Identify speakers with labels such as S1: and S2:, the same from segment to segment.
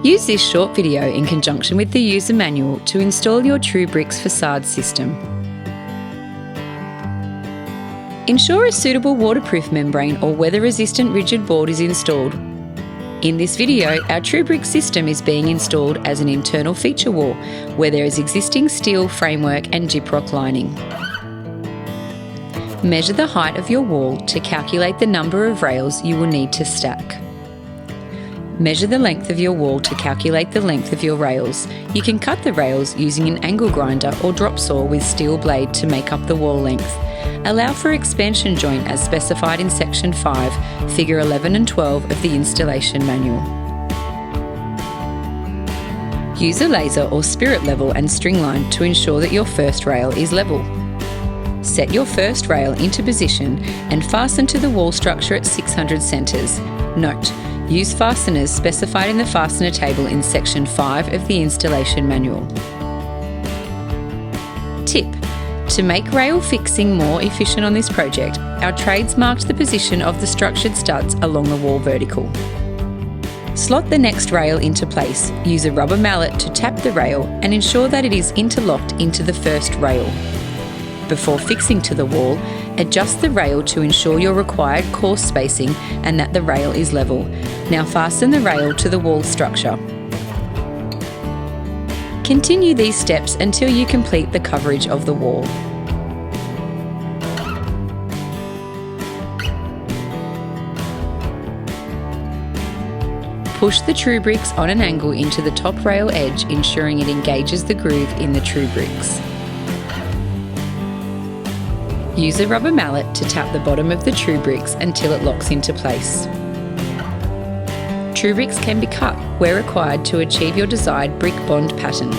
S1: Use this short video in conjunction with the user manual to install your Tru-Brix Facade System. Ensure a suitable waterproof membrane or weather-resistant rigid board is installed. In this video, our Tru-Brix system is being installed as an internal feature wall where there is existing steel framework and gyprock lining. Measure the height of your wall to calculate the number of rails you will need to stack. Measure the length of your wall to calculate the length of your rails. You can cut the rails using an angle grinder or drop saw with steel blade to make up the wall length. Allow for expansion joint as specified in Section 5, Figure 11 and 12 of the installation manual. Use a laser or spirit level and string line to ensure that your first rail is level. Set your first rail into position and fasten to the wall structure at 600 centres. Note, use fasteners specified in the fastener table in Section 5 of the installation manual. Tip: to make rail fixing more efficient on this project, our trades marked the position of the structured studs along the wall vertical. Slot the next rail into place. Use a rubber mallet to tap the rail and ensure that it is interlocked into the first rail. Before fixing to the wall, adjust the rail to ensure your required course spacing and that the rail is level. Now fasten the rail to the wall structure. Continue these steps until you complete the coverage of the wall. Push the Tru-Brix on an angle into the top rail edge, ensuring it engages the groove in the Tru-Brix. Use a rubber mallet to tap the bottom of the Tru-Brix until it locks into place. Tru-Brix can be cut where required to achieve your desired brick bond pattern.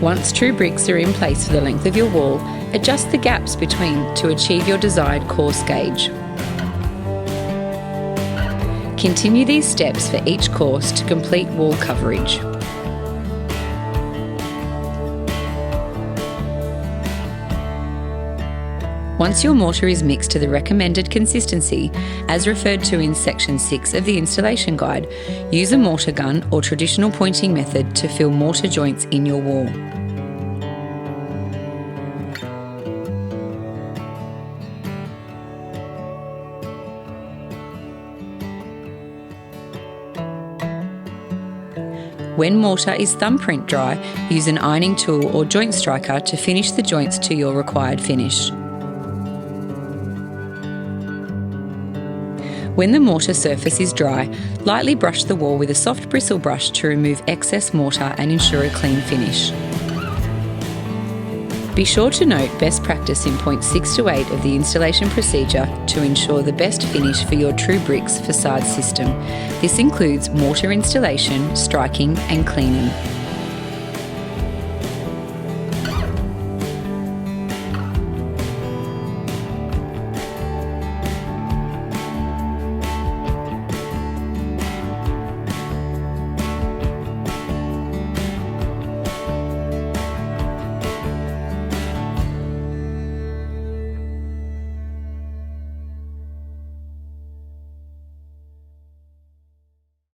S1: Once Tru-Brix are in place for the length of your wall, adjust the gaps between to achieve your desired course gauge. Continue these steps for each course to complete wall coverage. Once your mortar is mixed to the recommended consistency, as referred to in Section 6 of the installation guide, use a mortar gun or traditional pointing method to fill mortar joints in your wall. When mortar is thumbprint dry, use an ironing tool or joint striker to finish the joints to your required finish. When the mortar surface is dry, lightly brush the wall with a soft bristle brush to remove excess mortar and ensure a clean finish. Be sure to note best practice in points 6 to 8 of the installation procedure to ensure the best finish for your Tru-Brix facade system. This includes mortar installation, striking and cleaning.